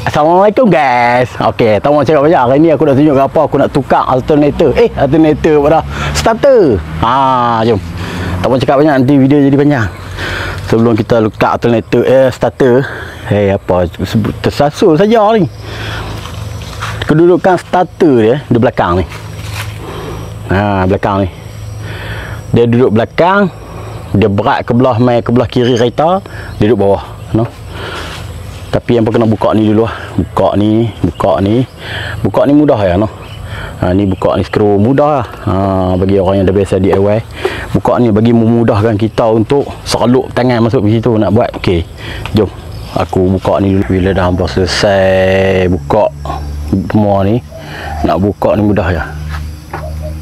Assalamualaikum guys. Okey, tahu nak cakap banyak. Hari ni aku nak tunjuk apa aku nak tukar alternator. Alternator pada starter. Jom. Tak mau cakap banyak, nanti video jadi panjang. Sebelum kita tukar alternator starter, apa tersasul saja ni. Kedudukan starter dia di belakang ni. Belakang ni. Dia duduk belakang, dia berat ke belah kiri kereta, dia duduk bawah, no. Tapi yang kena buka ni dulu lah. Buka ni mudah ya, no. Ni buka ni skru mudah lah. Bagi orang yang dah biasa DIY, buka ni bagi memudahkan kita untuk seluk tangan masuk ke situ nak buat. Okey, jom aku buka ni dulu. Bila dah hampir selesai buka semua ni, nak buka ni mudah ya.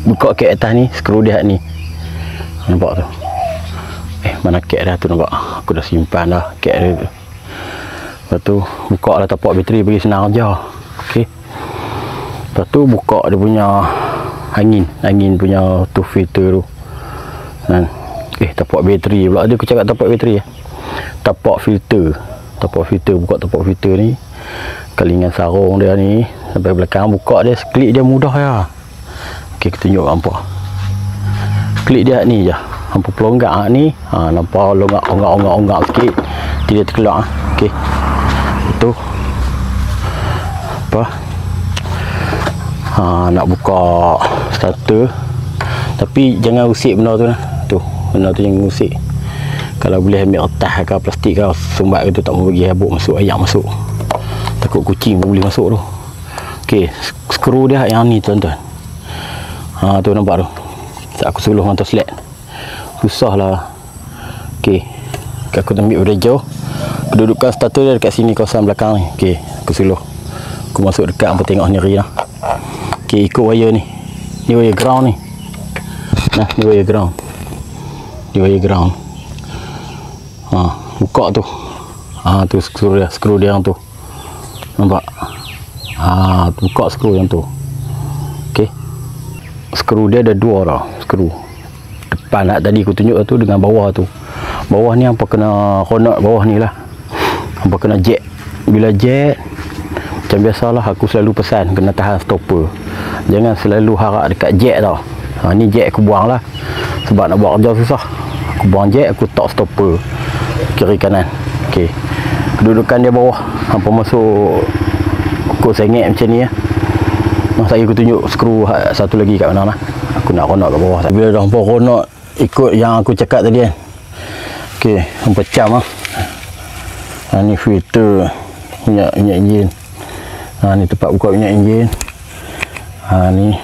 Buka kek atas ni, skru dia ni. Nampak tu? Mana kek dah tu, nampak? Aku dah simpan dah kek dia tu. Lepas tu buka lah tapak bateri bagi senang kerja. Okey. Lepas tu buka dia punya angin punya tu filter tu. Dan tapak bateri pula. Dia aku cakap tapak bateri ya. Tapak filter, buka tapak filter ni. Kalingan sarung dia ni sampai belakang, buka dia, klik dia mudah ya. Okey, kita tunjuk hampa. Klik dia ni je. Hampa pelonggak ni. Nampak longgak sikit. Dia terkeluar. Okey. Itu apa? Nak buka starter, tapi jangan usik benda tu lah. Tu, benda tu jangan usik. Kalau boleh ambil kertas ke plastik ke sumbat itu, tak mau bagi habuk masuk, ayak masuk. Takut kucing pun boleh masuk tu. Okey, skru dia yang ni tuan-tuan. Tu nampak tu. Aku suluh dengan toslet. Susah lah. Okey, aku ambil dari jauh. Kedudukan starter dia dekat sini, kawasan belakang ni. Okey, aku suluh. Aku masuk dekat, hampa tengok sendiri lah. Okey, ikut wire ni. Ni wire ground ni. Nah, ni wire ground. Buka tu. Tu skru dia yang tu. Nampak? Buka skru yang tu. Okey. Skru dia ada dua tau. Skru depan lah, tadi aku tunjuk tu, dengan bawah tu. Bawah ni hampa kena konot bawah ni lah. Hampa kena jack. Bila jack, macam biasalah aku selalu pesan kena tahan stopper. Jangan selalu harap dekat jack tau. Ni jack aku buang lah, sebab nak buat kerja susah. Aku buang jack, aku tak stopper kiri kanan. Okey, kedudukan dia bawah. Hampa masuk ukur sengit macam ni ya. Masa aku tunjuk skru satu lagi kat mana lah. Aku nak konot kat bawah. Bila dah hampa konot ikut yang aku cakap tadi kan. Okey, hampa cam lah. Ni filter minyak enjin. Ni tempat buka minyak enjin. Ni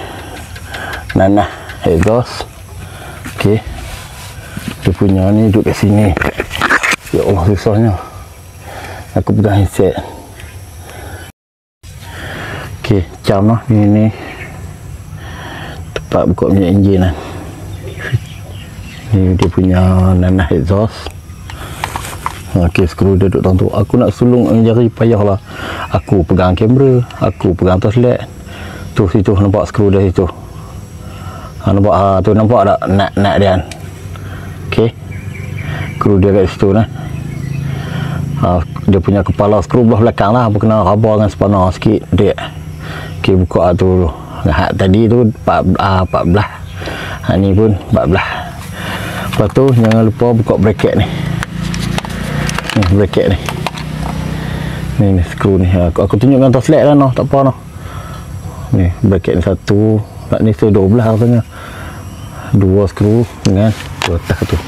nanah exhaust. Okey, dia punya ni duduk kat sini. Ya Allah, susahnya aku pegang headset. Okey, cam lah ni tempat buka minyak enjin lah. Ni dia punya nanah exhaust. Okey, skru dia duduk tentu. Aku nak sulung jari payah lah. Aku pegang kamera, aku pegang toslet. Tu situ nampak skru dia situ. Nampak tu, nampak tak nut dia kan. Okey, skru dia kat situ lah. Dia punya kepala skru belah belakang lah, kena raba dengan spanner sikit dia. Okey, buka tu dulu. Tadi tu 14. Ni pun 14. Lepas tu jangan lupa buka bracket ni. Ni bracket ni. Ni skru ni. Aku tunjukkan toslet lah, tak apa noh. Ni bracket ni satu. Ni 12 katanya. 2 skru dengan atas tu.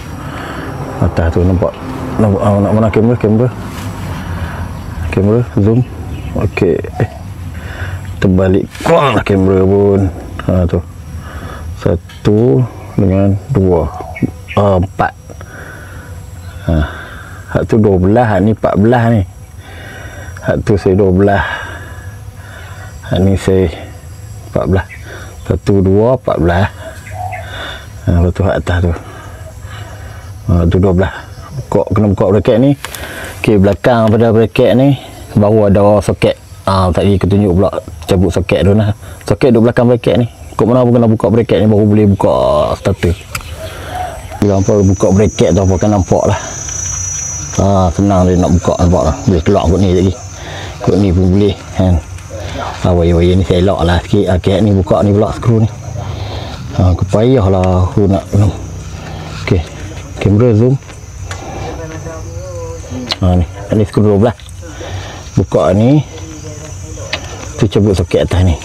Atas tu nampak. Nak mana kamera zoom. Okey. Terbalik kuang lah kamera pun. Tu. 1 dengan 2. 4. Hak tu 12, ni 14 ni. Hak tu saya 12. Hak ni saya 14. 1, 2, 14. Lepas tu hak atas tu. Tu 12. Kena buka bracket ni. Okey, belakang pada bracket ni baru ada soket. Tadi aku tunjuk pula cabut soket tu lah. Soket duduk belakang bracket ni. Kok mana pun kena buka bracket ni baru boleh buka starter. Bila hampa buka bracket tu, hampa kan nampak lah. Senang dia nak buka, nampak lah. Boleh keluar kot ni lagi. Ikut ni pun boleh kan. Wayar-wayar ni saya lock lah sikit. Okey, ni buka ni pula skru ni. Kepayah lah aku nak. Okey, kamera zoom. Ni skru 12. Buka ni. Tu cabut soket atas ni.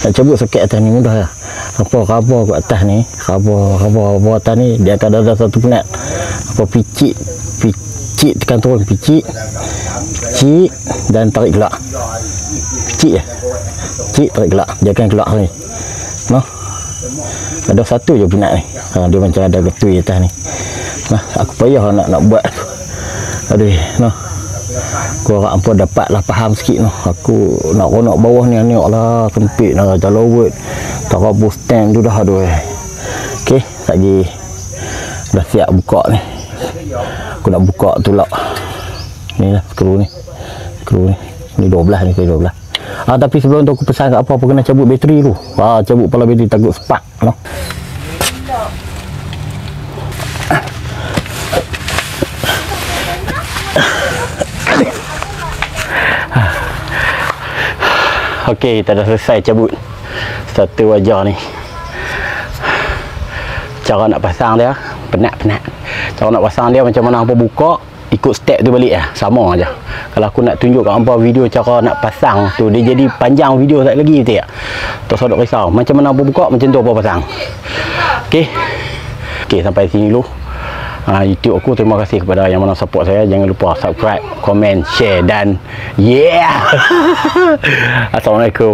Nak cabut soket atas ni mudah lah. Apa khabar kat atas ni, khabar atas ni dia akan ada satu penat. Apa picit tekan turun, picit dan tarik gelak. Picit tarik gelak, dia akan gelak ni. Noh. Ada satu je penat ni. Dia macam ada getui atas ni. Nah, aku payah nak buat. Aduh, noh. Korang apa dapatlah faham sikit noh. Aku nak ronak bawah ni lah sempit lah jalan word. Tarabus stand tu dah aduh. Okey, lagi dah siap buka ni. Aku nak buka tu lah. Ni lah skru ni. Ni 12 ni, saya 12. Tapi sebelum tu aku pesan kat apa kena cabut bateri tu. Cabut pala bateri takut spark noh. Okey, kita dah selesai cabut starter wajah ni. Cara nak pasang dia penat. Cara nak pasang dia macam mana hampa buka, ikut step tu balik lah, sama aja. Kalau aku nak tunjuk kat hampa video cara nak pasang tu, dia jadi panjang video tak lagi tak. Tak usah risau. Macam mana hampa buka, macam tu hampa pasang. Okey, sampai sini dulu. YouTube aku, terima kasih kepada yang mana support saya. Jangan lupa subscribe, komen, share dan Assalamualaikum.